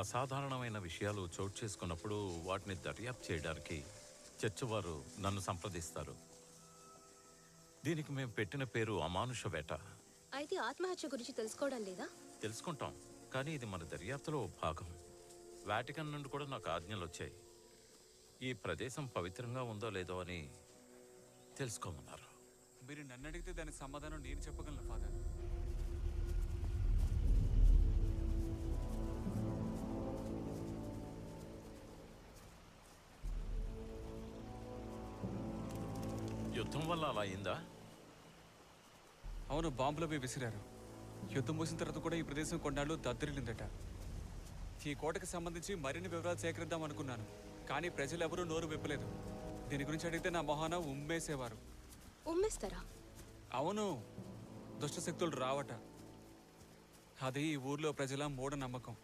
అసాధారణమైన విషయాలు చోటు చేసుకున్నప్పుడు వాటిని దర్యాప్తు చేయడానికి చర్చ్ వారు నన్ను సంప్రదిస్తారు. దీనికి మేము పెట్టిన పేరు అమానుష వేట. అయితే ఆత్మహత్య గురించి తెలుసుకోవడం లేదా? తెలుసుకుంటాం, కానీ ఇది మన దర్యాప్తులో ఓ భాగం. వాటికన్ నుండి కూడా నాకు ఆజ్ఞలు వచ్చాయి. ఈ ప్రదేశం పవిత్రంగా ఉందో లేదో అని తెలుసుకోమన్నారు. మీరు నన్ను అడిగితే దానికి సమాధానం నేను చెప్పగలను ఫాదర్. యుద్ధం వల్ల అలా అయిందా? అవును, బాంబులు అవి విసిరారు. యుద్ధం ముగిసిన తర్వాత కూడా ఈ ప్రదేశం కొన్నాళ్ళు దద్దరిల్లిందట. ఈ కోటకి సంబంధించి మరిన్ని వివరాలు సేకరిద్దాం అనుకున్నాను, కానీ ప్రజలు ఎవరూ నోరు విప్పలేదు. దీని గురించి అడిగితే నా మొహాన ఉమ్మేసేవారు. ఉమ్మేస్తారా? అవును, దుష్టశక్తులు రావట. అది ఈ ఊర్లో ప్రజల మూఢనమ్మకం.